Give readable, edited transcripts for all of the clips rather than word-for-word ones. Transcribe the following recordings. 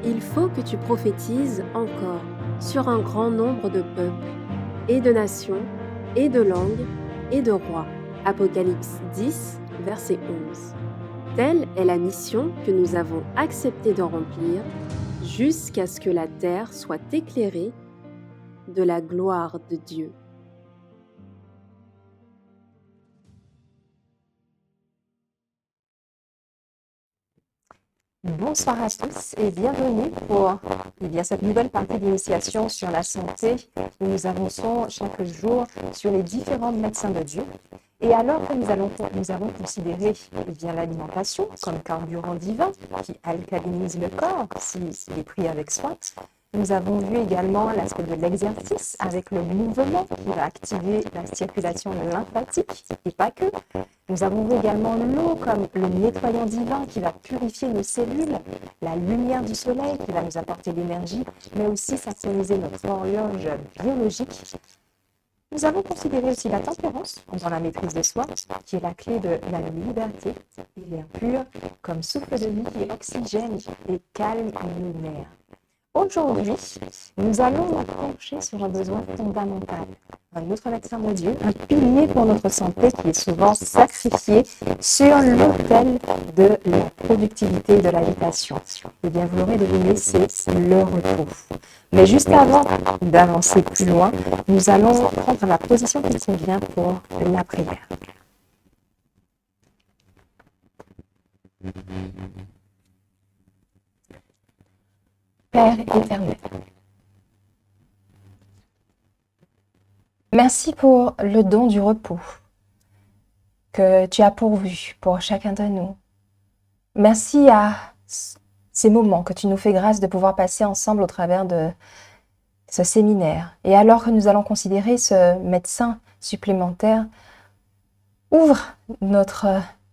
il faut que tu prophétises encore sur un grand nombre de peuples, et de nations, et de langues, et de rois. Apocalypse 10, verset 11. Telle est la mission que nous avons accepté de remplir jusqu'à ce que la terre soit éclairée de la gloire de Dieu. Bonsoir à tous et bienvenue pour cette nouvelle partie d'initiation sur la santé où nous avançons chaque jour sur les différents médecins de Dieu. Et alors que nous avons considéré l'alimentation comme carburant divin qui alcalinise le corps s'il est pris avec soin, nous avons vu également l'aspect de l'exercice avec le mouvement qui va activer la circulation lymphatique et pas que. Nous avons vu également l'eau comme le nettoyant divin qui va purifier nos cellules, la lumière du soleil qui va nous apporter l'énergie, mais aussi synchroniser notre horloge biologique. Nous avons considéré aussi la tempérance dans la maîtrise de soi, qui est la clé de la liberté et l'air pur, comme souffle de vie et oxygène et calme nos nerfs. Aujourd'hui, nous allons nous pencher sur un besoin fondamental. Un autre médecin de Dieu, un pilier pour notre santé qui est souvent sacrifié sur l'autel de la productivité et de l'habitation. Eh bien, vous l'aurez deviné, c'est le repos. Mais juste avant d'avancer plus loin, nous allons prendre la position qui convient pour la prière. Père éternel, merci pour le don du repos que tu as pourvu pour chacun de nous. Merci à ces moments que tu nous fais grâce de pouvoir passer ensemble au travers de ce séminaire. Et alors que nous allons considérer ce médecin supplémentaire, ouvre notre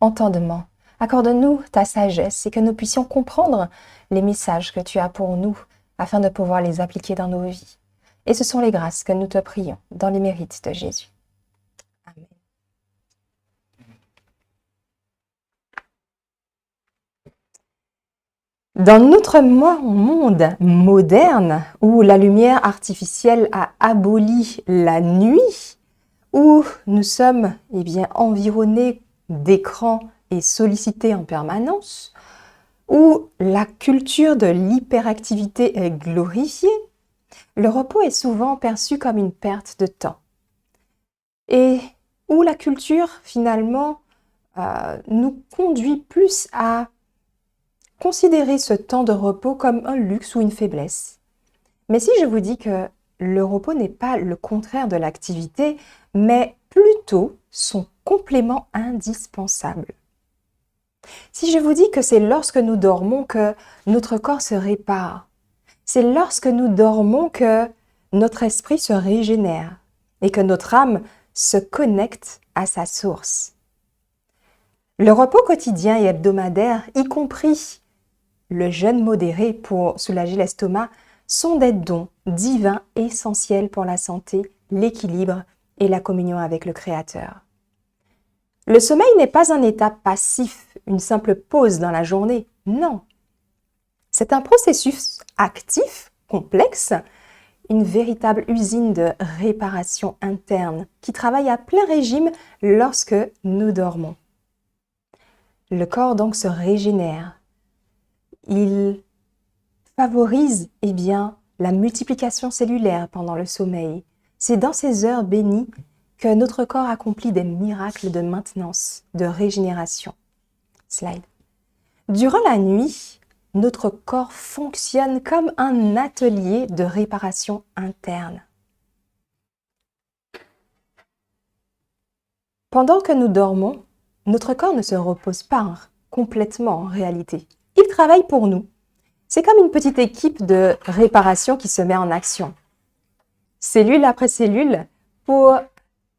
entendement. Accorde-nous ta sagesse et que nous puissions comprendre les messages que tu as pour nous afin de pouvoir les appliquer dans nos vies. Et ce sont les grâces que nous te prions dans les mérites de Jésus. Amen. Dans notre monde moderne, où la lumière artificielle a aboli la nuit, où nous sommes environnés d'écrans et sollicités en permanence, où la culture de l'hyperactivité est glorifiée, le repos est souvent perçu comme une perte de temps. Et où la culture, finalement, nous conduit plus à considérer ce temps de repos comme un luxe ou une faiblesse. Mais si je vous dis que le repos n'est pas le contraire de l'activité, mais plutôt son complément indispensable. Si je vous dis que c'est lorsque nous dormons que notre corps se répare, c'est lorsque nous dormons que notre esprit se régénère et que notre âme se connecte à sa source. Le repos quotidien et hebdomadaire, y compris le jeûne modéré pour soulager l'estomac, sont des dons divins essentiels pour la santé, l'équilibre et la communion avec le Créateur. Le sommeil n'est pas un état passif, une simple pause dans la journée, non. C'est un processus actif, complexe, une véritable usine de réparation interne qui travaille à plein régime lorsque nous dormons. Le corps donc se régénère. Il favorise la multiplication cellulaire pendant le sommeil. C'est dans ces heures bénies que notre corps accomplit des miracles de maintenance, de régénération. Slide. Durant la nuit, notre corps fonctionne comme un atelier de réparation interne. Pendant que nous dormons, notre corps ne se repose pas complètement en réalité. Il travaille pour nous. C'est comme une petite équipe de réparation qui se met en action. Cellule après cellule pour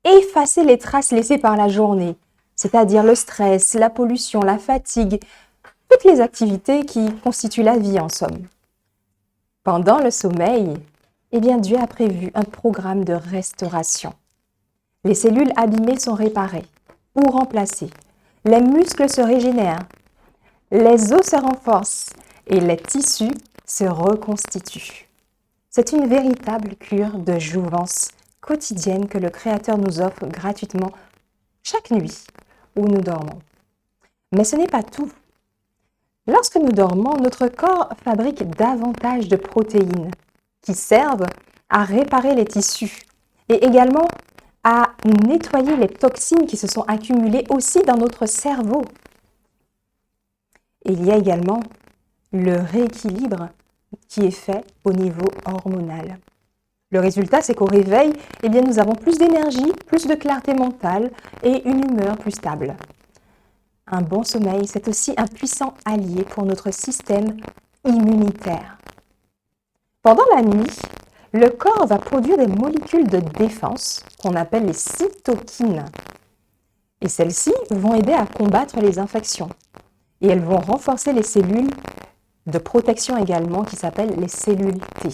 effacer les traces laissées par la journée, c'est-à-dire le stress, la pollution, la fatigue, toutes les activités qui constituent la vie en somme. Pendant le sommeil, Dieu a prévu un programme de restauration. Les cellules abîmées sont réparées ou remplacées. Les muscles se régénèrent. Les os se renforcent et les tissus se reconstitue. C'est une véritable cure de jouvence quotidienne que le Créateur nous offre gratuitement chaque nuit où nous dormons. Mais ce n'est pas tout. Lorsque nous dormons, notre corps fabrique davantage de protéines qui servent à réparer les tissus et également à nettoyer les toxines qui se sont accumulées aussi dans notre cerveau. Il y a également le rééquilibre qui est fait au niveau hormonal. Le résultat, c'est qu'au réveil, nous avons plus d'énergie, plus de clarté mentale et une humeur plus stable. Un bon sommeil, c'est aussi un puissant allié pour notre système immunitaire. Pendant la nuit, le corps va produire des molécules de défense qu'on appelle les cytokines. Et celles-ci vont aider à combattre les infections. Et elles vont renforcer les cellules de protection également qui s'appellent les cellules T.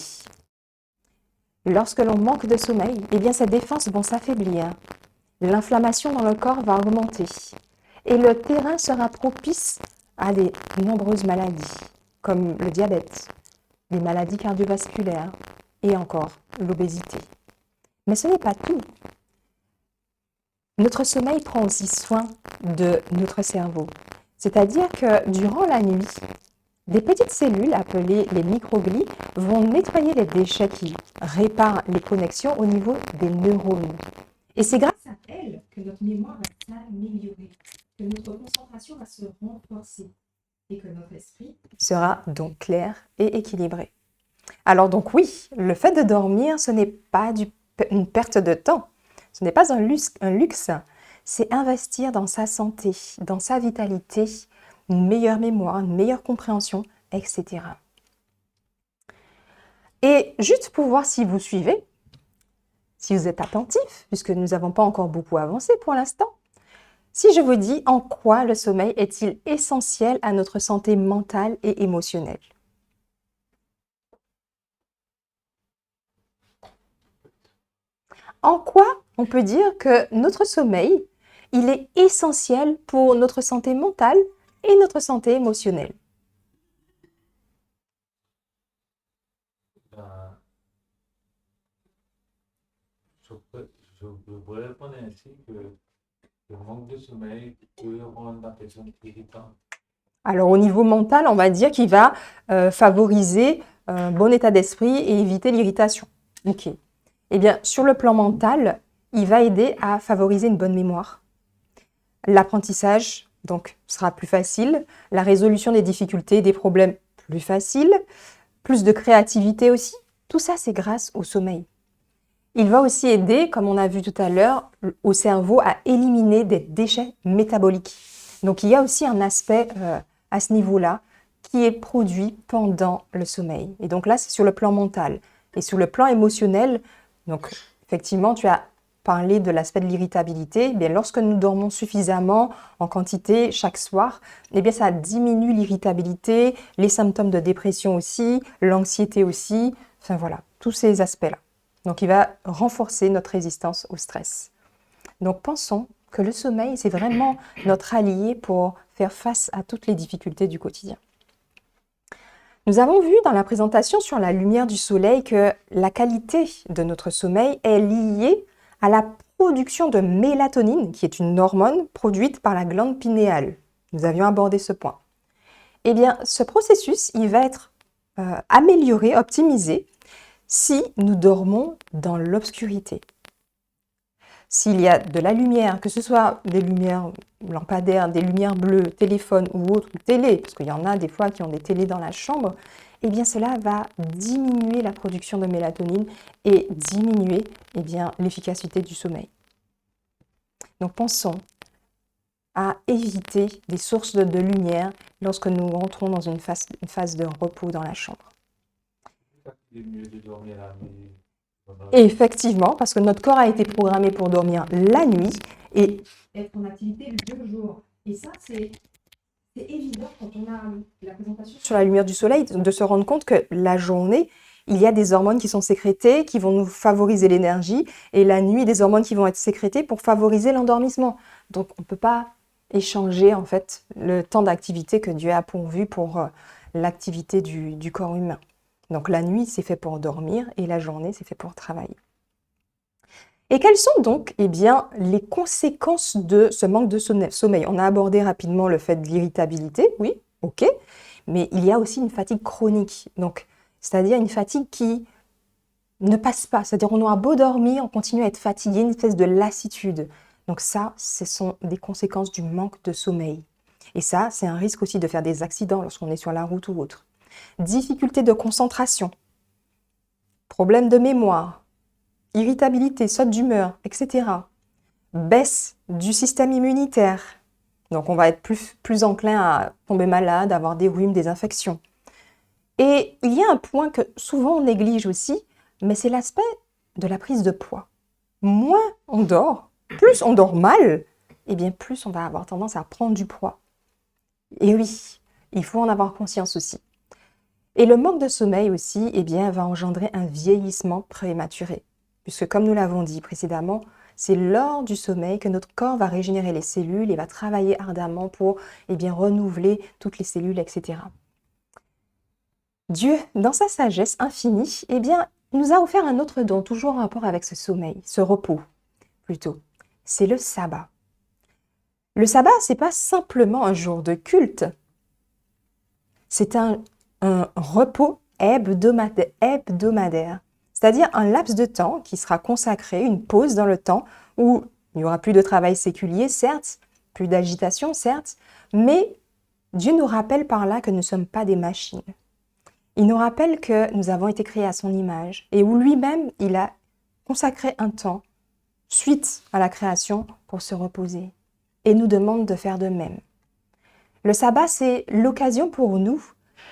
Lorsque l'on manque de sommeil, ces défenses vont s'affaiblir. L'inflammation dans le corps va augmenter. Et le terrain sera propice à de nombreuses maladies, comme le diabète, les maladies cardiovasculaires et encore l'obésité. Mais ce n'est pas tout. Notre sommeil prend aussi soin de notre cerveau. C'est-à-dire que durant la nuit, des petites cellules appelées les microglies vont nettoyer les déchets qui réparent les connexions au niveau des neurones. Et c'est grâce à elles que notre mémoire va s'améliorer, que notre concentration va se renforcer et que notre esprit sera donc clair et équilibré. Alors donc oui, le fait de dormir, ce n'est pas une perte de temps, ce n'est pas un luxe, c'est investir dans sa santé, dans sa vitalité, une meilleure mémoire, une meilleure compréhension, etc. Et juste pour voir si vous suivez, si vous êtes attentif, puisque nous n'avons pas encore beaucoup avancé pour l'instant, si je vous dis en quoi le sommeil est-il essentiel à notre santé mentale et émotionnelle? En quoi on peut dire que notre sommeil, il est essentiel pour notre santé mentale et notre santé émotionnelle? Ben, je pourrais répondre ainsi que le manque de sommeil peut rendre la personne irritante. Alors au niveau mental, on va dire qu'il va favoriser un bon état d'esprit et éviter l'irritation. Ok. Eh bien, sur le plan mental, il va aider à favoriser une bonne mémoire. L'apprentissage, donc, sera plus facile. La résolution des difficultés, des problèmes, plus facile. Plus de créativité aussi. Tout ça, c'est grâce au sommeil. Il va aussi aider, comme on a vu tout à l'heure, au cerveau à éliminer des déchets métaboliques. Donc, il y a aussi un aspect à ce niveau-là qui est produit pendant le sommeil. Et donc là, c'est sur le plan mental. Et sur le plan émotionnel, donc effectivement, tu as parlé de l'aspect de l'irritabilité. Eh bien, lorsque nous dormons suffisamment en quantité chaque soir, eh bien, ça diminue l'irritabilité, les symptômes de dépression aussi, l'anxiété aussi. Enfin voilà, tous ces aspects-là. Donc, il va renforcer notre résistance au stress. Donc, pensons que le sommeil, c'est vraiment notre allié pour faire face à toutes les difficultés du quotidien. Nous avons vu dans la présentation sur la lumière du soleil que la qualité de notre sommeil est liée à la production de mélatonine, qui est une hormone produite par la glande pinéale. Nous avions abordé ce point. Eh bien, ce processus, il va être amélioré, optimisé, si nous dormons dans l'obscurité. S'il y a de la lumière, que ce soit des lumières lampadaires, des lumières bleues, téléphone ou autre, ou télé, parce qu'il y en a des fois qui ont des télés dans la chambre, eh bien cela va diminuer la production de mélatonine et diminuer l'efficacité du sommeil. Donc pensons à éviter des sources de lumière lorsque nous rentrons dans une phase de repos dans la chambre. Il est mieux de dormir la nuit. Et effectivement, parce que notre corps a été programmé pour dormir la nuit et être en activité le jour. Et ça, c'est évident quand on a la présentation sur la lumière du soleil, de se rendre compte que la journée, il y a des hormones qui sont sécrétées, qui vont nous favoriser l'énergie, et la nuit, des hormones qui vont être sécrétées pour favoriser l'endormissement. Donc, on ne peut pas échanger en fait le temps d'activité que Dieu a pourvu pour l'activité du corps humain. Donc la nuit, c'est fait pour dormir et la journée, c'est fait pour travailler. Et quelles sont donc les conséquences de ce manque de sommeil? On a abordé rapidement le fait de l'irritabilité, oui, ok, mais il y a aussi une fatigue chronique, donc c'est-à-dire une fatigue qui ne passe pas, c'est-à-dire on aura beau dormir, on continue à être fatigué, une espèce de lassitude. Donc ça, ce sont des conséquences du manque de sommeil. Et ça, c'est un risque aussi de faire des accidents lorsqu'on est sur la route ou autre. Difficulté de concentration, problème de mémoire, irritabilité, saute d'humeur, etc. Baisse du système immunitaire. Donc on va être plus enclin à tomber malade, avoir des rhumes, des infections. Et il y a un point que souvent on néglige aussi, mais c'est l'aspect de la prise de poids. Moins on dort, plus on dort mal, et bien plus on va avoir tendance à prendre du poids. Et oui, il faut en avoir conscience aussi. Et le manque de sommeil aussi, va engendrer un vieillissement prématuré. Puisque comme nous l'avons dit précédemment, c'est lors du sommeil que notre corps va régénérer les cellules et va travailler ardemment pour renouveler toutes les cellules, etc. Dieu, dans sa sagesse infinie, nous a offert un autre don, toujours en rapport avec ce sommeil, ce repos, plutôt. C'est le sabbat. Le sabbat, c'est pas simplement un jour de culte, c'est un repos hebdomadaire, c'est-à-dire un laps de temps qui sera consacré, une pause dans le temps où il n'y aura plus de travail séculier, certes, plus d'agitation, certes, mais Dieu nous rappelle par là que nous ne sommes pas des machines. Il nous rappelle que nous avons été créés à son image et où lui-même, il a consacré un temps suite à la création pour se reposer et nous demande de faire de même. Le sabbat, c'est l'occasion pour nous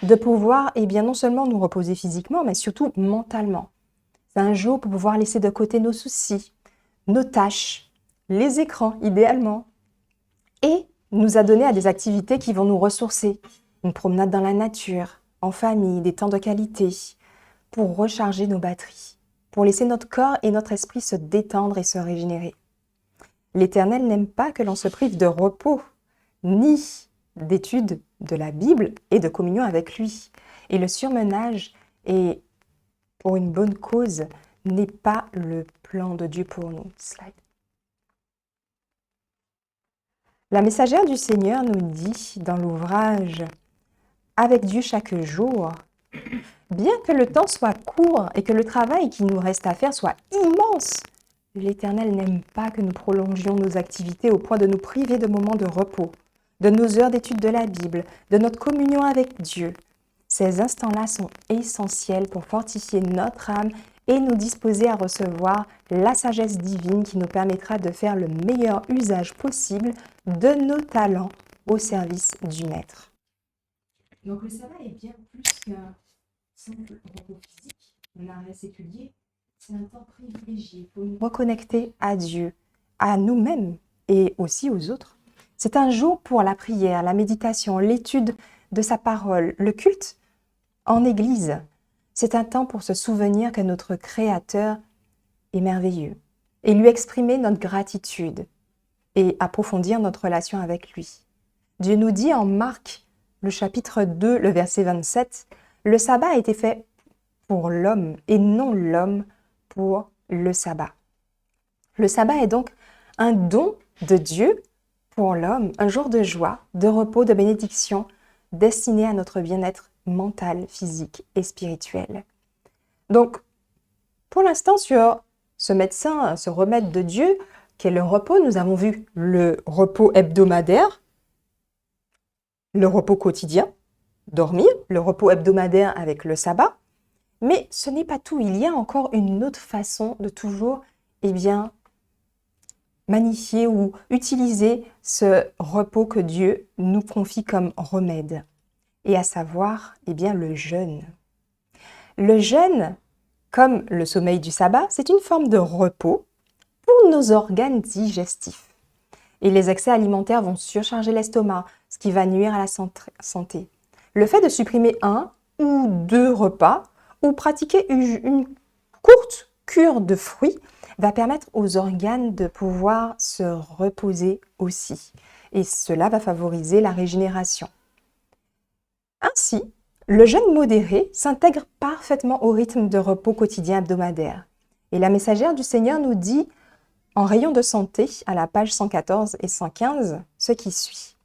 de pouvoir non seulement nous reposer physiquement, mais surtout mentalement. C'est un jour pour pouvoir laisser de côté nos soucis, nos tâches, les écrans idéalement, et nous adonner à des activités qui vont nous ressourcer. Une promenade dans la nature, en famille, des temps de qualité, pour recharger nos batteries, pour laisser notre corps et notre esprit se détendre et se régénérer. L'Éternel n'aime pas que l'on se prive de repos, ni d'étude de la Bible et de communion avec lui. Et le surmenage est pour une bonne cause n'est pas le plan de Dieu pour nous. Slide. La messagère du Seigneur nous dit dans l'ouvrage « Avec Dieu chaque jour », bien que le temps soit court et que le travail qui nous reste à faire soit immense, l'Éternel n'aime pas que nous prolongions nos activités au point de nous priver de moments de repos, de nos heures d'étude de la Bible, de notre communion avec Dieu. Ces instants-là sont essentiels pour fortifier notre âme et nous disposer à recevoir la sagesse divine qui nous permettra de faire le meilleur usage possible de nos talents au service du Maître. Donc le sabbat est bien plus qu'un simple repos physique, un arrêt séculier, c'est un temps privilégié pour nous reconnecter à Dieu, à nous-mêmes et aussi aux autres. C'est un jour pour la prière, la méditation, l'étude de sa parole, le culte en église. C'est un temps pour se souvenir que notre Créateur est merveilleux et lui exprimer notre gratitude et approfondir notre relation avec lui. Dieu nous dit en Marc, le chapitre 2, le verset 27, « Le sabbat a été fait pour l'homme et non l'homme pour le sabbat. » Le sabbat est donc un don de Dieu pour l'homme, un jour de joie, de repos, de bénédiction, destiné à notre bien-être mental, physique et spirituel. Donc, pour l'instant, sur ce médecin, ce remède de Dieu, qu'est le repos, nous avons vu le repos hebdomadaire, le repos quotidien, dormir, le repos hebdomadaire avec le sabbat. Mais ce n'est pas tout, il y a encore une autre façon de toujours, magnifier ou utiliser ce repos que Dieu nous confie comme remède. Et à savoir, le jeûne. Le jeûne, comme le sommeil du sabbat, c'est une forme de repos pour nos organes digestifs. Et les excès alimentaires vont surcharger l'estomac, ce qui va nuire à la santé. Le fait de supprimer 1 ou 2 repas ou pratiquer une courte cure de fruits va permettre aux organes de pouvoir se reposer aussi. Et cela va favoriser la régénération. Ainsi, Le jeûne modéré s'intègre parfaitement au rythme de repos quotidien hebdomadaire. Et la messagère du Seigneur nous dit, en rayon de santé, à la page 114 et 115, ce qui suit.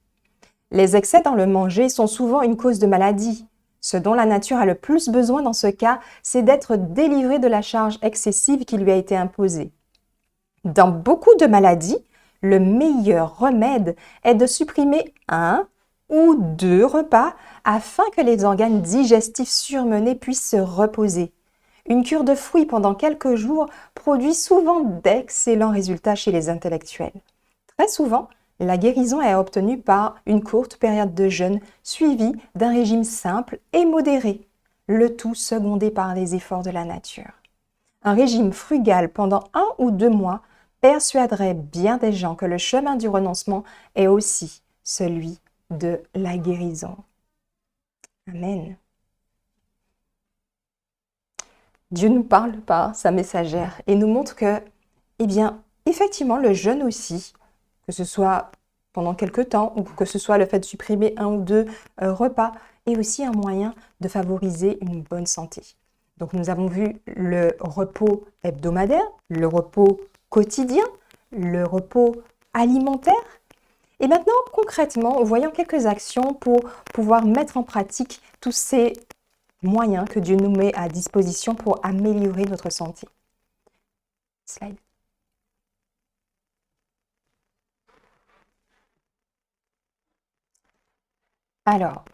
Les excès dans le manger sont souvent une cause de maladie. Ce dont la nature a le plus besoin dans ce cas, c'est d'être délivrée de la charge excessive qui lui a été imposée. Dans beaucoup de maladies, le meilleur remède est de supprimer 1 ou 2 repas afin que les organes digestifs surmenés puissent se reposer. Une cure de fruits pendant quelques jours produit souvent d'excellents résultats chez les intellectuels. Très souvent, la guérison est obtenue par une courte période de jeûne suivie d'un régime simple et modéré, le tout secondé par les efforts de la nature. Un régime frugal pendant 1 ou 2 mois persuaderait bien des gens que le chemin du renoncement est aussi celui de la guérison. Amen. Dieu nous parle par sa messagère et nous montre que, effectivement, le jeûne aussi, que ce soit pendant quelque temps ou que ce soit le fait de supprimer 1 ou 2 repas, est aussi un moyen de favoriser une bonne santé. Donc nous avons vu le repos hebdomadaire, le repos quotidien, le repos alimentaire. Et maintenant, concrètement, voyons quelques actions pour pouvoir mettre en pratique tous ces moyens que Dieu nous met à disposition pour améliorer notre santé. Slide. Alors,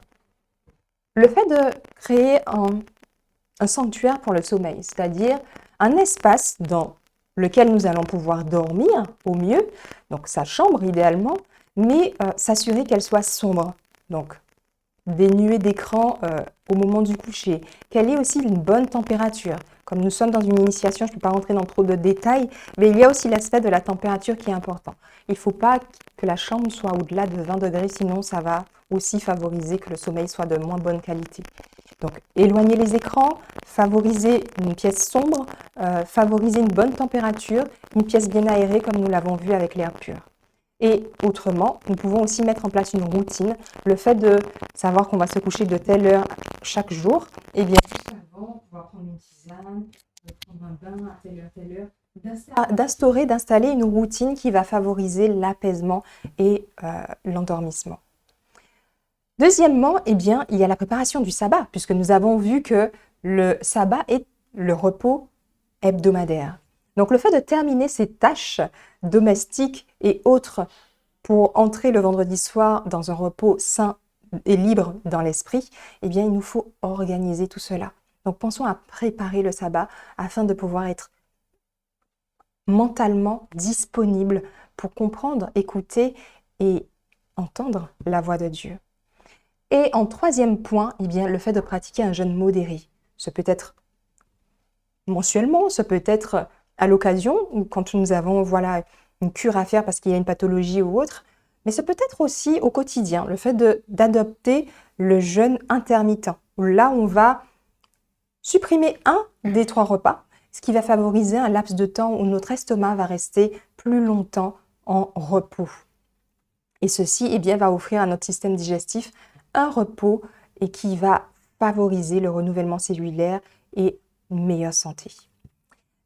le fait de créer un sanctuaire pour le sommeil, c'est-à-dire un espace dans lequel nous allons pouvoir dormir au mieux, donc sa chambre idéalement, mais s'assurer qu'elle soit sombre, donc dénuée d'écran au moment du coucher, qu'elle ait aussi une bonne température. Comme nous sommes dans une initiation, je ne peux pas rentrer dans trop de détails, mais il y a aussi l'aspect de la température qui est important. Il ne faut pas que la chambre soit au-delà de 20 degrés, sinon ça va aussi favoriser que le sommeil soit de moins bonne qualité. Donc, éloigner les écrans, favoriser une pièce sombre, favoriser une bonne température, une pièce bien aérée comme nous l'avons vu avec l'air pur. Et autrement, nous pouvons aussi mettre en place une routine. Le fait de savoir qu'on va se coucher de telle heure chaque jour, eh bien, avant, on va prendre une tisane, prendre un bain à telle heure, d'installer une routine qui va favoriser l'apaisement et l'endormissement. Deuxièmement, il y a la préparation du sabbat, puisque nous avons vu que le sabbat est le repos hebdomadaire. Donc le fait de terminer ces tâches domestiques et autres pour entrer le vendredi soir dans un repos sain et libre dans l'esprit, il nous faut organiser tout cela. Donc pensons à préparer le sabbat afin de pouvoir être mentalement disponible pour comprendre, écouter et entendre la voix de Dieu. Et en troisième point, le fait de pratiquer un jeûne modéré. Ce peut être mensuellement, ce peut être à l'occasion, ou quand nous avons une cure à faire parce qu'il y a une pathologie ou autre, mais ce peut être aussi au quotidien, le fait d'adopter le jeûne intermittent, où là on va supprimer 1 des 3 repas, ce qui va favoriser un laps de temps où notre estomac va rester plus longtemps en repos. Et ceci va offrir à notre système digestif un repos et qui va favoriser le renouvellement cellulaire et une meilleure santé.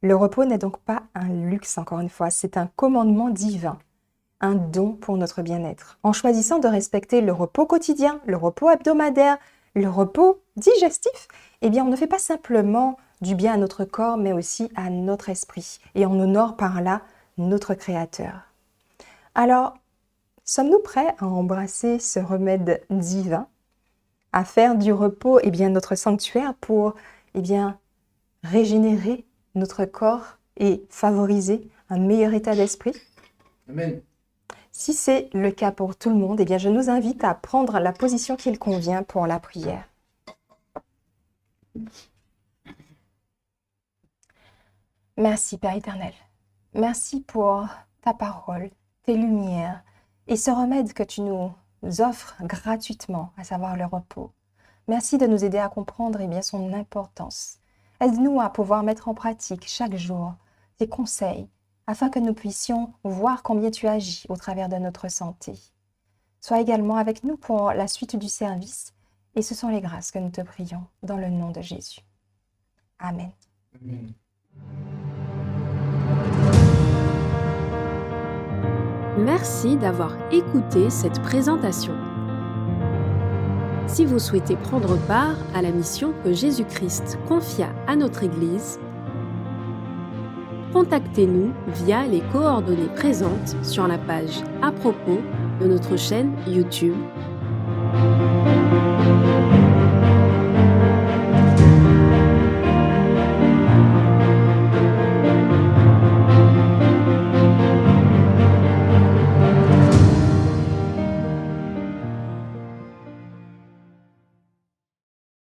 Le repos n'est donc pas un luxe, encore une fois, c'est un commandement divin, un don pour notre bien-être. En choisissant de respecter le repos quotidien, le repos hebdomadaire, le repos digestif, on ne fait pas simplement du bien à notre corps, mais aussi à notre esprit. Et on honore par là notre Créateur. Alors, sommes-nous prêts à embrasser ce remède divin, à faire du repos notre sanctuaire pour régénérer notre corps et favoriser un meilleur état d'esprit? Amen. Si c'est le cas pour tout le monde, je nous invite à prendre la position qu'il convient pour la prière. Merci Père éternel. Merci pour ta parole, tes lumières et ce remède que tu nous offres gratuitement, à savoir le repos. Merci de nous aider à comprendre son importance. Aide-nous à pouvoir mettre en pratique chaque jour tes conseils afin que nous puissions voir combien tu agis au travers de notre santé. Sois également avec nous pour la suite du service Et ce sont les grâces que nous te prions dans le nom de Jésus. Amen. Amen. Merci d'avoir écouté cette présentation. Si vous souhaitez prendre part à la mission que Jésus-Christ confia à notre Église, contactez-nous via les coordonnées présentes sur la page à propos de notre chaîne YouTube